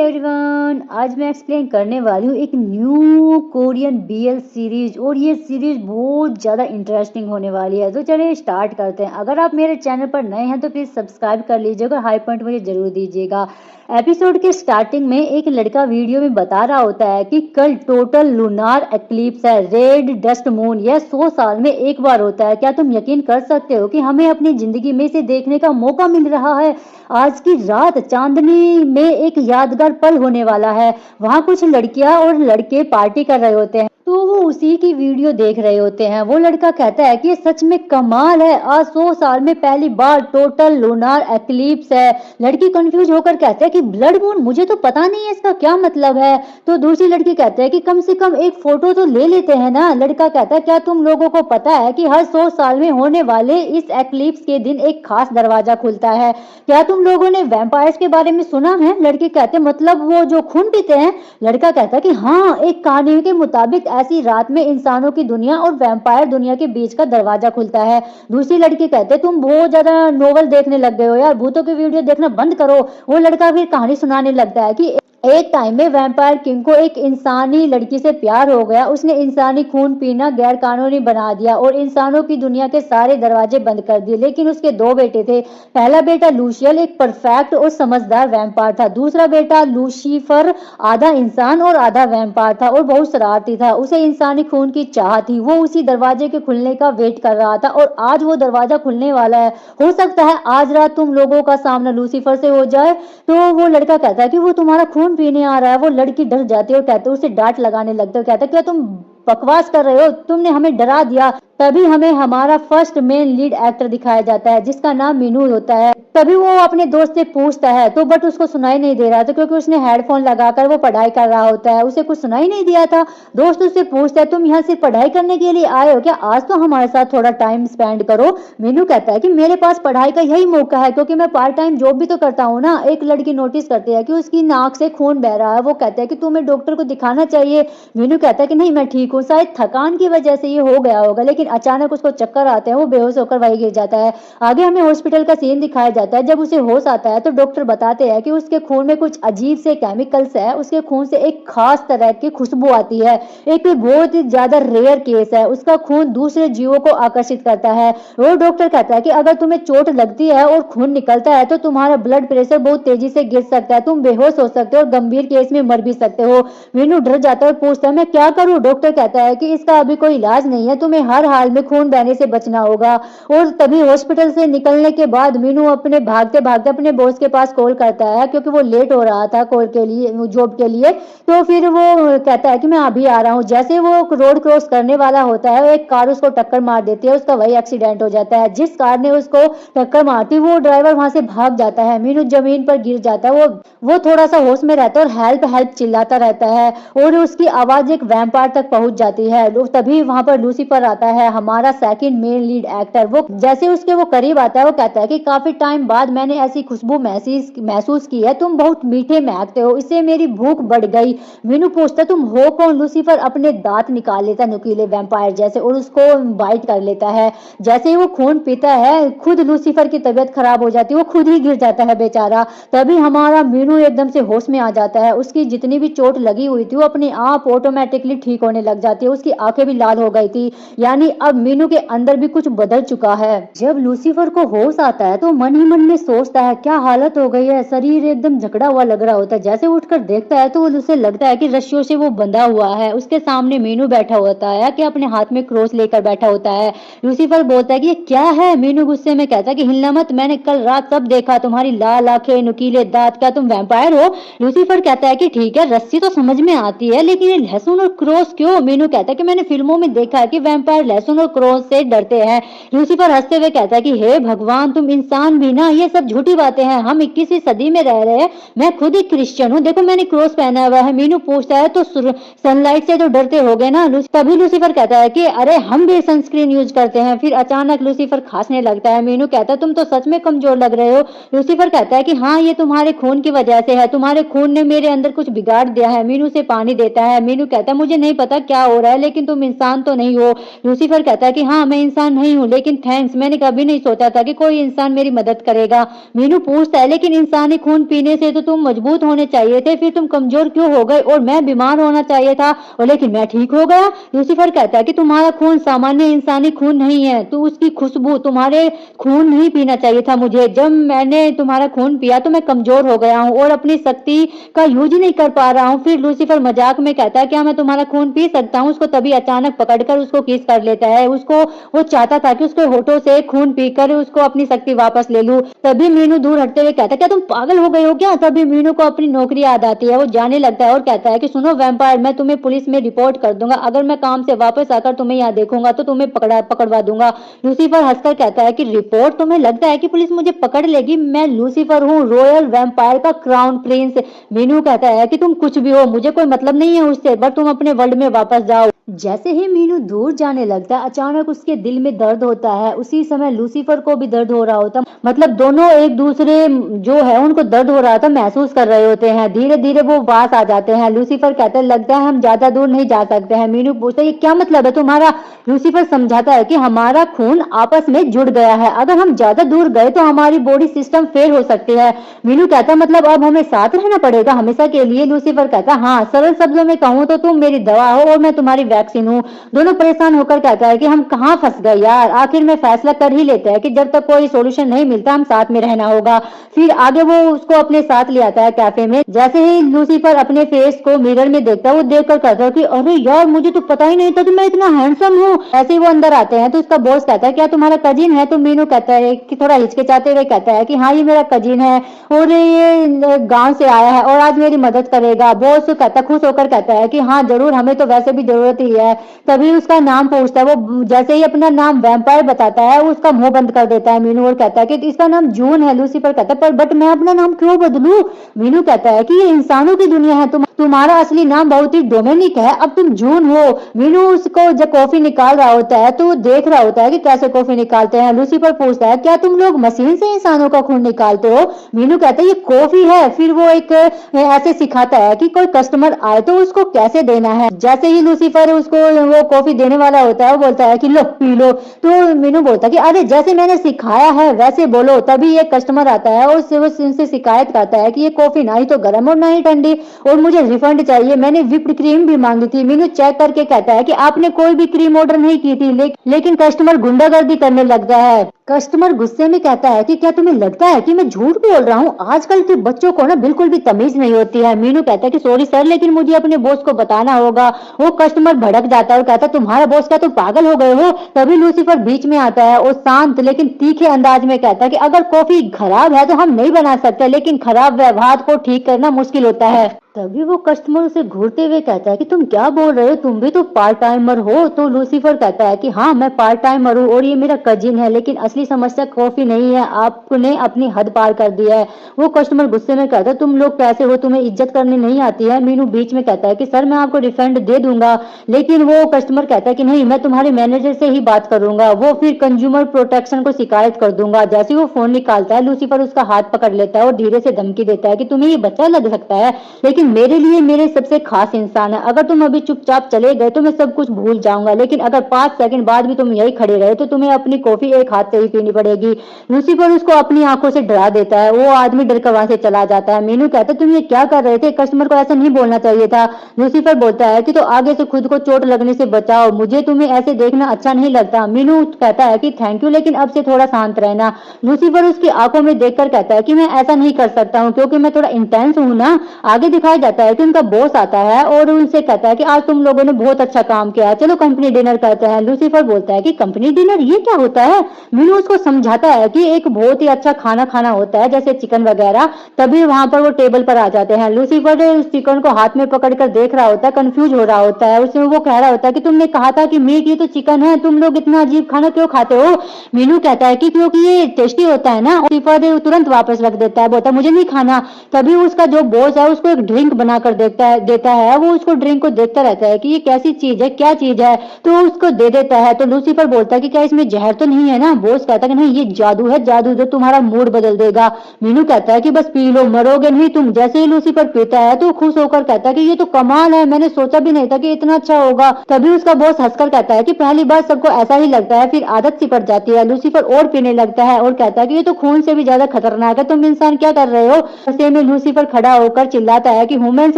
Everyone, आज मैं explain करने वाली हूँ एक न्यू कोरियन बीएल सीरीज। और ये सीरीज बहुत ज़्यादा इंटरेस्टिंग होने वाली है। तो चलिए स्टार्ट करते हैं। अगर आप मेरे चैनल पर नए हैं तो प्लीज़ सब्सक्राइब कर लीजिएगा, हाई पॉइंट मुझे ज़रूर दीजिएगा। एपिसोड के स्टार्टिंग में एक लड़का वीडियो में बता रहा होता है कि कल टोटल लूनार एक्लिप्स है, रेड डस्ट मून। यह 100 साल में एक बार होता है। क्या तुम यकीन कर सकते हो कि हमें अपनी जिंदगी में इसे देखने का मौका मिल रहा है। आज की रात चांदनी में एक यादगार पल होने वाला है। वहाँ कुछ लड़कियां और लड़के पार्टी कर रहे होते हैं तो वो उसी की वीडियो देख रहे होते हैं। वो लड़का कहता है कि ये सच में कमाल है, आज 100 साल में पहली बार टोटल लूनार एक्लिप्स है। लड़की कंफ्यूज होकर कहते हैं कि ब्लड मून, मुझे तो पता नहीं है इसका क्या मतलब है। तो दूसरी लड़की कहते हैं कि कम से कम एक फोटो तो ले लेते हैं ना। लड़का कहता है क्या तुम लोगों को पता है कि हर 100 साल में होने वाले इस एक्लिप्स के दिन एक खास दरवाजा खुलता है। क्या तुम लोगों ने वैम्पायर्स के बारे में सुना है। लड़के कहते मतलब वो जो खून पीते हैं। लड़का कहता है कि हाँ, एक कहानी के मुताबिक ऐसी रात में इंसानों की दुनिया और वैम्पायर दुनिया के बीच का दरवाजा खुलता है। दूसरी लड़की कहते तुम बहुत ज्यादा नोवेल देखने लग गए हो यार, भूतों की वीडियो देखना बंद करो। वो लड़का फिर कहानी सुनाने लगता है कि एक टाइम में वैम्पायर किंग को एक इंसानी लड़की से प्यार हो गया। उसने इंसानी खून पीना गैर कानूनी बना दिया और इंसानों की दुनिया के सारे दरवाजे बंद कर दिए। लेकिन उसके दो बेटे थे। पहला बेटा लूशियल एक परफेक्ट और समझदार वैम्पायर था। दूसरा बेटा लूसीफर आधा इंसान और आधा वैम्पायर था और बहुत शरारती था। उसे इंसानी खून की चाह थी। वो उसी दरवाजे के खुलने का वेट कर रहा था और आज वो दरवाजा खुलने वाला है। हो सकता है आज रात तुम लोगों का सामना लूसीफर से हो जाए। तो वो लड़का कहता है कि वो तुम्हारा खून पीने आ रहा है। वो लड़की डर जाती है और कहते उसे डांट लगाने लगते हो। कहता है क्या तुम बकवास कर रहे हो, तुमने हमें डरा दिया। तभी हमें हमारा फर्स्ट मेन लीड एक्टर दिखाया जाता है जिसका नाम मीनू होता है। तभी वो अपने दोस्त से पूछता है तो बट उसको सुनाई नहीं दे रहा था क्योंकि उसने हेडफोन लगाकर वो पढ़ाई कर रहा होता है। उसे कुछ सुनाई नहीं दिया था। दोस्त उससे पूछता है तुम यहाँ सिर्फ पढ़ाई करने के लिए आए हो क्या, आज तो हमारे साथ थोड़ा टाइम स्पेंड करो। मीनू कहता है कि मेरे पास पढ़ाई का यही मौका है क्योंकि मैं पार्ट टाइम जॉब भी तो करता हूँ ना। एक लड़की नोटिस करती है कि उसकी नाक से खून बह रहा है। वो कहता है कि तुम्हें डॉक्टर को दिखाना चाहिए। मीनू कहता है कि नहीं मैं ठीक हूँ, शायद थकान की वजह से ये हो गया होगा। लेकिन अचानक उसको चक्कर आते हैं, वो बेहोश होकर वहीं गिर जाता है। आगे हमें हॉस्पिटल का सीन दिखाया जाता है। जब उसे होश आता है तो डॉक्टर बताते हैं कि उसके खून में कुछ अजीब से केमिकल्स है। उसके खून से एक खास तरह की खुशबू आती है। एक बहुत ही ज्यादा रेयर केस है। उसका खून दूसरे जीवों को आकर्षित करता है। वो डॉक्टर कहता है कि अगर तुम्हें चोट लगती है और खून निकलता है तो तुम्हारा ब्लड प्रेशर बहुत तेजी से गिर सकता है, तुम बेहोश हो सकते हो और गंभीर केस में मर भी सकते हो। मीनू डर जाता है और पूछता है मैं क्या करूं। डॉक्टर कहता है कि इसका अभी कोई इलाज नहीं है, तुम्हें हर हाल में खून बहने से बचना होगा। और तभी हॉस्पिटल से निकलने के बाद मीनू अपने भागते भागते अपने बॉस के पास कॉल करता है क्योंकि वो लेट हो रहा था कॉल के लिए, जॉब के लिए। तो फिर वो कहता है कि मैं अभी आ रहा हूँ। जैसे वो रोड क्रॉस करने वाला होता है एक कार उसको टक्कर मार देती है। उसका वही एक्सीडेंट हो जाता है। जिस कार ने उसको टक्कर मारती वो ड्राइवर वहां से भाग जाता है। मीनू जमीन पर गिर जाता है। वो थोड़ा सा होश में रहता है और हेल्प हेल्प चिल्लाता रहता है और उसकी आवाज एक वैम्पायर तक पहुंच जाती है। तभी वहां पर लूसीफर आता है, हमारा सेकंड मेन लीड एक्टर। वो जैसे उसके वो करीब आता है वो कहता है कि काफी टाइम बाद मैंने ऐसी खुशबू महसूस की है, तुम बहुत मीठे महकते हो, इससे मेरी भूख बढ़ गई। मीनू पूछता तुम हो कौन। लूसीफर अपने दांत निकाल लेता नुकीले वैम्पायर जैसे और उसको बाइट कर लेता है। जैसे ही वो खून पीता है खुद लूसीफर की तबीयत खराब हो जाती है, वो खुद ही गिर जाता है बेचारा। तभी हमारा मीनू एकदम से होश में आ जाता है। उसकी जितनी भी चोट लगी हुई थी वो अपने आप ऑटोमेटिकली ठीक होने लग जाती है। उसकी आंखें भी लाल हो गई थी, यानी अब मीनू के अंदर भी कुछ बदल चुका है। जब लूसीफर को होश आता है तो मन ही मन में सोचता है क्या हालत हो गई है, शरीर एकदम जकड़ा हुआ लग रहा होता है। जैसे उठकर देखता है तो उसे लगता है कि रस्सियों से वो बंधा हुआ है। उसके सामने मीनू बैठा होता है कि अपने हाथ में क्रॉस लेकर बैठा होता है। लूसीफर बोलता है कि ये क्या है। मीनू गुस्से में कहता है कि हिलना मत, मैंने कल रात सब देखा, तुम्हारी लाल आंखें, नुकीले दांत, क्या तुम वैम्पायर हो। लूसीफर कहता है कि ठीक है, रस्सी तो समझ में आती है लेकिन ये लहसुन और क्रॉस क्यों। मीनू कहता है कि मैंने फिल्मों में देखा है कि वैम्पायर लहसुन और क्रॉस से डरते हैं। लूसीफर हंसते हुए कहता है कि हे भगवान, तुम इंसान भी ना, ये सब झूठी बातें हैं, हम 21वीं सदी में रह रहे हैं, मैं खुद ही क्रिश्चियन हूँ, देखो मैंने क्रॉस पहना हुआ है। मीनू पूछता है तो सनलाइट से तो डरते हो गए ना। तभी लूसीफर कहता है कि अरे हम भी सनस्क्रीन यूज करते हैं। फिर अचानक लूसीफर खांसने लगता है। मीनू कहता है तुम तो सच में कमजोर लग रहे हो। लूसीफर कहता है कि हाँ, ये तुम्हारे खून की वजह से है, तुम्हारे खून ने मेरे अंदर कुछ बिगाड़ दिया है। मीनू से पानी देता है। मीनू कहता है मुझे नहीं पता क्या हो रहा है लेकिन तुम इंसान तो नहीं हो। लूसीफर लूसीफर कहता है कि हाँ मैं इंसान नहीं हूँ, लेकिन थैंक्स, मैंने कभी नहीं सोचा था कि कोई इंसान मेरी मदद करेगा। मीनू पूछता है लेकिन इंसानी खून पीने से तो तुम मजबूत होने चाहिए थे, फिर तुम कमजोर क्यों हो गए? और मैं बीमार होना चाहिए था और लेकिन मैं ठीक हो गया। लूसीफर कहता है कि तुम्हारा खून सामान्य इंसानी खून नहीं है, तो उसकी खुशबू तुम्हारे खून नहीं पीना चाहिए था मुझे। जब मैंने तुम्हारा खून पिया तो मैं कमजोर हो गया हूँ और अपनी शक्ति का यूज ही नहीं कर पा रहा हूँ। फिर लूसीफर मजाक में कहता है क्या मैं तुम्हारा खून पी सकता हूँ? उसको तभी अचानक पकड़कर उसको किस कर लेता है। उसको वो चाहता था कि उसके होठों से खून पीकर उसको अपनी शक्ति वापस ले लूं। तभी मीनू दूर हटते हुए कहता है क्या तुम पागल हो गए हो क्या? तभी मीनू को अपनी नौकरी याद आती है। वो जाने लगता है और कहता है कि सुनो वैम्पायर, मैं तुम्हें पुलिस में रिपोर्ट कर दूंगा। अगर मैं काम से वापस आकर तुम्हें यहाँ देखूंगा तो तुम्हें पकड़वा दूंगा। लूसीफर हंसकर कहता है कि रिपोर्ट? तुम्हें लगता है कि पुलिस मुझे पकड़ लेगी? मैं लूसीफर हूँ, रॉयल वैम्पायर का क्राउन प्रिंस। मीनू कहता है कि तुम कुछ भी हो, मुझे कोई मतलब नहीं है उससे, बस तुम अपने वर्ल्ड में वापस जाओ। जैसे ही मीनू दूर जाने लगता है अचानक उसके दिल में दर्द होता है। उसी समय लूसीफर को भी दर्द हो रहा होता, मतलब दोनों एक दूसरे जो है उनको दर्द हो रहा था महसूस कर रहे होते हैं। धीरे धीरे वो पास आ जाते हैं। लूसीफर कहता है लगता है हम ज्यादा दूर नहीं जा सकते हैं। मीनू पूछता है ये क्या मतलब है तुम्हारा? लूसीफर समझाता है कि हमारा खून आपस में जुड़ गया है, अगर हम ज्यादा दूर गए तो हमारी बॉडी सिस्टम फेल हो सकती है। मीनू कहता है मतलब अब हमें साथ रहना पड़ेगा हमेशा के लिए? लूसीफर कहता है हाँ, सरल शब्दों में कहूँ तो तुम मेरी दवा हो और मैं तुम्हारी वैक्सीन हूँ। दोनों परेशान होकर कहता है कि हम कहाँ फंस गए यार, आखिर में फैसला कर ही लेते हैं कि जब तक कोई सोल्यूशन नहीं मिलता हम साथ में रहना होगा। फिर आगे वो उसको अपने साथ ले आता है कैफे में। जैसे ही लूसीफर अपने फेस को मिरर में देखता है वो देखकर कहता है कि अरे यार मुझे तो पता ही नहीं था कि मैं इतना हैंडसम हूँ। ऐसे ही वो अंदर आते हैं तो उसका बॉस कहता है क्या तुम्हारा कजिन है? तो मीनू कहता है कि थोड़ा हिचकिचाते हुए कहता है कि हाँ ये मेरा कजिन है और ये गांव से आया है और आज मेरी मदद करेगा। बॉस कहता खुश होकर कहता है कि हाँ जरूर, हमें तो वैसे भी जरूरत ही है। तभी उसका नाम पूछता है। वो जैसे ही अपना नाम वैम्पायर बताता है उसका मुंह बंद कर देता है मीनू और कहता है कि इसका नाम जून है। लूसीफर कहता है पर बट मैं अपना नाम क्यों बदलूं? मीनू कहता है कि ये इंसानों की दुनिया है, तुम्हारा असली नाम बहुत ही डोमिनिक है, अब तुम जून हो। मीनू उसको जब कॉफी निकाल रहा होता है तो वो देख रहा होता है कि कैसे कॉफी निकालते हैं। लूसीफर पूछता है क्या तुम लोग मशीन से इंसानों का खून निकालते हो? मीनू कहता है ये कॉफी है। फिर वो एक ऐसे सिखाता है कि कोई कस्टमर आए तो उसको कैसे देना है। जैसे ही लूसीफर उसको वो कॉफी देने वाला होता है वो बोलता है कि लो पी लो। तो मीनू बोलता है कि अरे जैसे मैंने सिखाया है वैसे बोलो। तभी एक कस्टमर आता है और उससे शिकायत करता है कि ये कॉफी ना ही तो गर्म और ना ही ठंडी और मुझे रिफंड चाहिए, मैंने व्हिप्ड क्रीम भी मांगी थी। मीनू चेक करके कहता है कि आपने कोई भी क्रीम ऑर्डर नहीं की थी, लेकिन कस्टमर गुंडागर्दी करने लगता है। कस्टमर गुस्से में कहता है कि क्या तुम्हें लगता है कि मैं झूठ बोल रहा हूँ? आजकल के बच्चों को ना बिल्कुल भी तमीज नहीं होती है। मीनू कहता है कि सॉरी सर, लेकिन मुझे अपने बॉस को बताना होगा। वो कस्टमर भड़क जाता है और कहता है तुम्हारा बॉस क्या तुम पागल हो गए हो? तभी लूसीफर बीच में आता है और शांत लेकिन तीखे अंदाज में कहता है कि अगर कॉफी खराब है तो हम नहीं बना सकते, लेकिन खराब व्यवहार को ठीक करना मुश्किल होता है। तभी वो कस्टमर उसे घूरते हुए कहता है कि तुम क्या बोल रहे हो, तुम भी तो पार्ट टाइमर हो। तो लूसीफर कहता है कि हाँ मैं पार्ट टाइमर हूँ और ये मेरा कजिन है, लेकिन असली समस्या कॉफी नहीं है, आपने अपनी हद पार कर दी है। वो कस्टमर गुस्से में कहता है तुम लोग कैसे हो, तुम्हें इज्जत करनी नहीं आती है? मीनू बीच में कहता है कि सर मैं आपको रिफंड दे दूंगा, लेकिन वो कस्टमर कहता है कि नहीं, मैं तुम्हारे मैनेजर से ही बात करूंगा, वो फिर कंज्यूमर प्रोटेक्शन को शिकायत कर दूंगा। जैसे वो फोन निकालता है लूसीफर उसका हाथ पकड़ लेता है और धीरे से धमकी देता है कि तुम्हें ये बच्चा लग सकता है लेकिन मेरे लिए मेरे सबसे खास इंसान है। अगर तुम अभी चुपचाप चले गए तो मैं सब कुछ भूल जाऊंगा, लेकिन अगर 5 सेकंड बाद भी तुम यही खड़े रहे तो तुम्हें अपनी कॉफी एक हाथ से ही पीनी पड़ेगी। लूसीफर उसको अपनी आंखों से डरा देता है। वो आदमी डरकर वहां से चला जाता है। मीनू कहता है तुम ये क्या कर रहे थे, कस्टमर को ऐसा नहीं बोलना चाहिए था। लूसीफर बोलता है कि तो आगे से खुद को चोट लगने से बचाओ, मुझे तुम्हें ऐसे देखना अच्छा नहीं लगता। मीनू कहता है कि थैंक यू, लेकिन अब से थोड़ा शांत रहना। लूसीफर उसकी आंखों में देखकर कहता है कि मैं ऐसा नहीं कर सकता हूँ क्योंकि मैं थोड़ा इंटेंस हूँ ना। आगे दिखाया जाता है कि उनका बॉस आता है और उनसे कहता है कि आज तुम लोगों ने बहुत अच्छा काम किया, चलो कंपनी डिनर करते हैं। लूसीफर बोलता है कि कंपनी डिनर ये क्या होता है? मीनू उसको समझाता है कि एक बहुत ही अच्छा खाना खाना होता है जैसे चिकन वगैरह। तभी वहां पर वो टेबल पर आ जाते हैं। लूसीफर उस चिकन को हाथ में पकड़कर देख रहा होता है, कंफ्यूज हो रहा होता है। उसमें वो कह रहा होता है कि तुमने कहा था कि मीट, ये तो चिकन है, तुम लोग इतना अजीब खाना क्यों खाते हो? मीनू कहता है कि क्योंकि ये टेस्टी होता है ना। लूसीफर तुरंत वापस रख देता है, बोलता है मुझे नहीं खाना। तभी उसका जो बॉस है उसको एक ड्रिंक बनाकर देता है। वो उसको ड्रिंक को देखता रहता है कि ये कैसी चीज है, क्या चीज है, तो उसको दे देता है। तो लूसीफर बोलता है कि क्या इसमें जहर तो नहीं है ना? बॉस रोज कहता है कि नहीं ये जादू है, जादू जो तुम्हारा मूड बदल देगा। मीनू कहता है कि बस पी लो, मरोगे नहीं तुम। जैसे ही लूसीफर पीता है तो खुश होकर कहता है कि ये तो कमाल है, मैंने सोचा भी नहीं था कि इतना अच्छा होगा। तभी उसका बॉस हंसकर कहता है कि पहली बार सबको ऐसा ही लगता है, फिर आदत सी पड़ जाती है। लूसीफर और पीने लगता है और कहता है कि ये तो खून से भी ज्यादा खतरनाक है, तुम इंसान क्या कर रहे हो। ऐसे में लूसीफर खड़ा होकर चिल्लाता है कि ह्यूमंस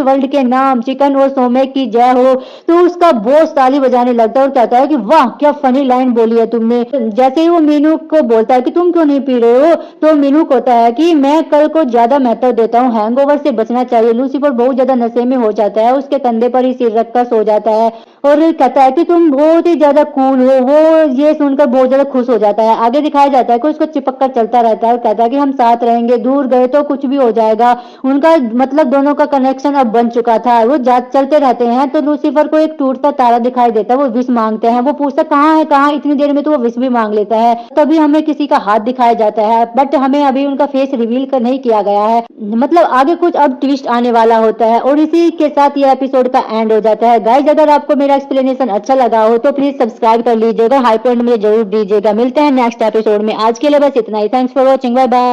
वर्ल्ड के नाम चिकन और सोमे की जय हो। तो उसका बॉस ताली बजाने लगता है और कहता है कि वाह क्या फनी लाइन बोली है तुमने। जैसे ही वो मीनू को बोलता है कि तुम क्यों नहीं पी रहे हो, तो मीनू कहता है कि मैं कल को ज्यादा महत्व देता हूँ, हैंगओवर से बचना चाहिए। लूसीफर बहुत ज्यादा नशे में हो जाता है, उसके कंधे पर ही सिर रखकर सो जाता है और कहता है कि तुम बहुत ही ज्यादा कूल हो। वो ये सुनकर बहुत ज्यादा खुश हो जाता है। आगे दिखाया जाता है कि उसको चिपक कर चलता रहता है और कहता है कि हम साथ रहेंगे, दूर गए तो कुछ भी हो जाएगा। उनका मतलब दोनों का कनेक्शन अब बन चुका था। वो चलते रहते हैं तो लूसीफर को एक टूटता तारा दिखाई देता है। वो विश मांगते हैं, वो पूछता कहाँ है कहाँ, इतनी देर में तो वो विश भी मांग लेता है। तभी हमें किसी का हाथ दिखाया जाता है, बट हमें अभी उनका फेस रिवील नहीं किया गया है। मतलब आगे कुछ अब ट्विस्ट आने वाला होता है और इसी के साथ ये एपिसोड का एंड हो जाता है। गाइस अगर आपको मेरा एक्सप्लेनेशन अच्छा लगा हो तो प्लीज सब्सक्राइब कर लीजिएगा, हाई पॉइंट मुझे जरूर दीजिएगा। मिलते हैं नेक्स्ट एपिसोड में, आज के लिए बस इतना ही। Thanks for watching, bye bye.